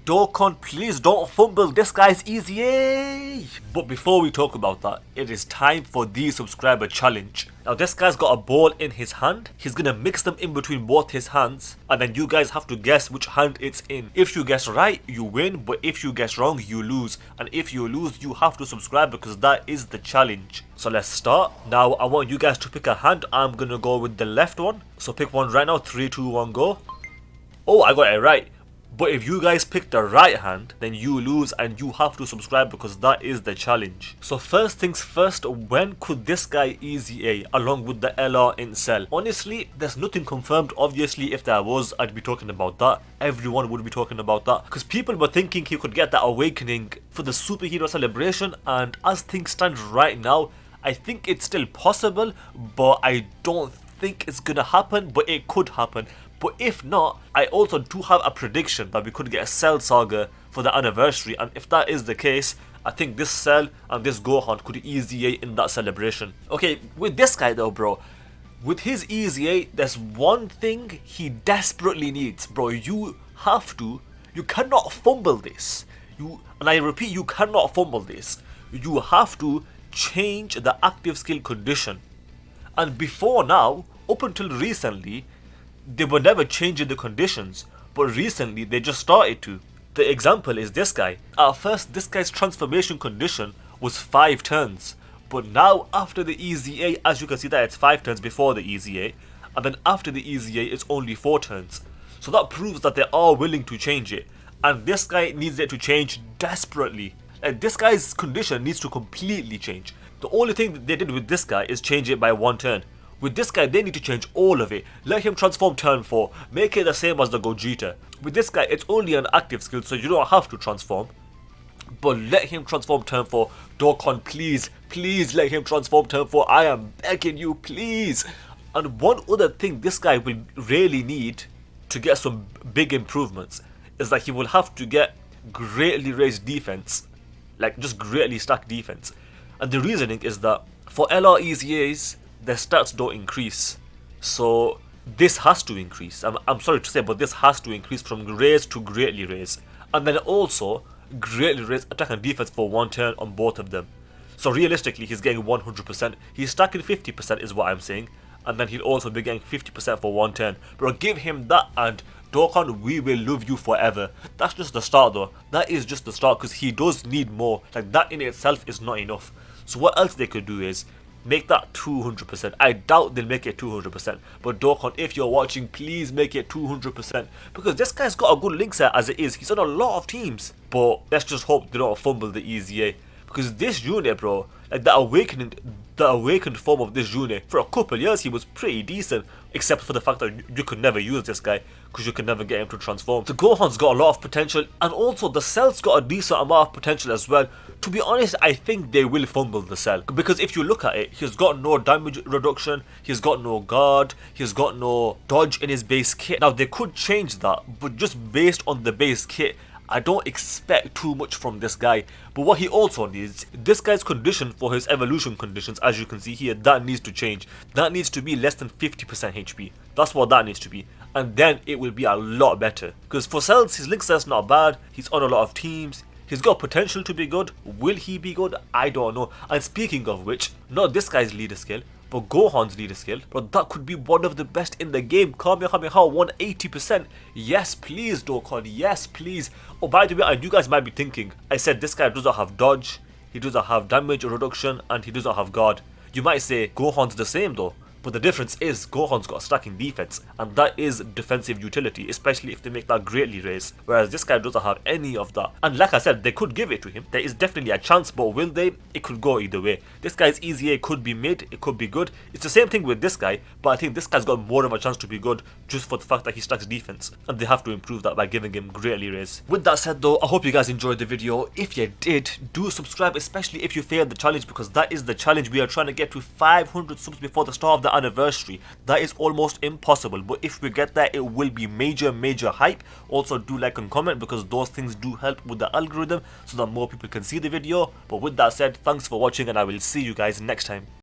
Dokkan, please don't fumble, this guy's EZA! But before we talk about that, it is time for the subscriber challenge. Now this guy's got a ball in his hand, he's gonna mix them in between both his hands, and then you guys have to guess which hand it's in. If you guess right, you win, but if you guess wrong, you lose. And if you lose, you have to subscribe because that is the challenge. So let's start. Now I want you guys to pick a hand. I'm gonna go with the left one. So pick one right now, 3, 2, 1, go. Oh, I got it right. But if you guys pick the right hand, then you lose and you have to subscribe because that is the challenge. So first things first, when could this guy EZA along with the LR in cell? Honestly, there's nothing confirmed. Obviously, if there was, I'd be talking about that. Everyone would be talking about that. Because people were thinking he could get that awakening for the superhero celebration, and as things stand right now, I think it's still possible, but I don't think it's gonna happen, but it could happen. But if not, I also do have a prediction that we could get a Cell Saga for the anniversary, and if that is the case, I think this Cell and this Gohan could EZA in that celebration. Okay, with this guy though, bro, with his EZA, there's one thing he desperately needs, bro. You cannot fumble this. And I repeat, you cannot fumble this. You have to change the active skill condition. And before now, up until recently, they were never changing the conditions, but recently they just started to. The example is this guy. At first, this guy's transformation condition was 5 turns, but now after the EZA, as you can see that it's 5 turns before the EZA, and then after the EZA it's only 4 turns. So that proves that they are willing to change it, and this guy needs it to change desperately. And this guy's condition needs to completely change. The only thing that they did with this guy is change it by 1 turn. With this guy, they need to change all of it. Let him transform turn 4. Make it the same as the Gogeta. With this guy, it's only an active skill, so you don't have to transform. But let him transform turn 4. Dokkan, please, please let him transform turn 4. I am begging you, please. And one other thing this guy will really need to get some big improvements is that he will have to get greatly raised defense. Like, just greatly stacked defense. And the reasoning is that for LR EZAs, their stats don't increase, so this has to increase. I'm sorry to say, but this has to increase from raise to greatly raise, and then also greatly raise attack and defense for 1 turn on both of them. So realistically, he's getting 100%. He's stacking 50% is what I'm saying, and then he'll also be getting 50% for 1 turn. Bro, give him that, and Dokkan, we will love you forever. That's just the start though. That is just the start, because he does need more. Like, that in itself is not enough. So what else they could do is make that 200%. I doubt they'll make it 200%. But Dokkan, if you're watching, please make it 200%. Because this guy's got a good link set as it is. He's on a lot of teams. But let's just hope they don't fumble the EZA. Because this unit, bro, like the awakened form of this unit, for a couple years he was pretty decent. Except for the fact that you could never use this guy, because you could never get him to transform. The Gohan's got a lot of potential, and also the Cell's got a decent amount of potential as well. To be honest, I think they will fumble the Cell, because if you look at it, he's got no damage reduction, he's got no guard, he's got no dodge in his base kit. Now they could change that, but just based on the base kit, I don't expect too much from this guy. But what he also needs, this guy's condition for his evolution conditions, as you can see here, that needs to change. That needs to be less than 50% HP. That's what that needs to be. And then it will be a lot better. Because for Cells, his link set's not bad. He's on a lot of teams. He's got potential to be good. Will he be good? I don't know. And speaking of which, not this guy's leader skill, but Gohan's leader skill, but that could be one of the best in the game. Kamehameha 180%. Yes, please, Dokkan. Yes, please. Oh, by the way, and you guys might be thinking, I said this guy doesn't have dodge, he doesn't have damage reduction, and he doesn't have guard. You might say Gohan's the same though. But the difference is Gohan's got stacking defense, and that is defensive utility, especially if they make that greatly raise, whereas this guy doesn't have any of that. And like I said, they could give it to him. There is definitely a chance, but will they? It could go either way. This guy's EZA could be mid, it could be good. It's the same thing with this guy, but I think this guy's got more of a chance to be good just for the fact that he stacks defense, and they have to improve that by giving him greatly raise. With that said though, I hope you guys enjoyed the video. If you did, do subscribe, especially if you failed the challenge, because that is the challenge. We are trying to get to 500 subs before the start of the anniversary. That is almost impossible, but if we get there, it will be major hype. Also do like and comment, because those things do help with the algorithm so that more people can see the video. But with that said, thanks for watching, and I will see you guys next time.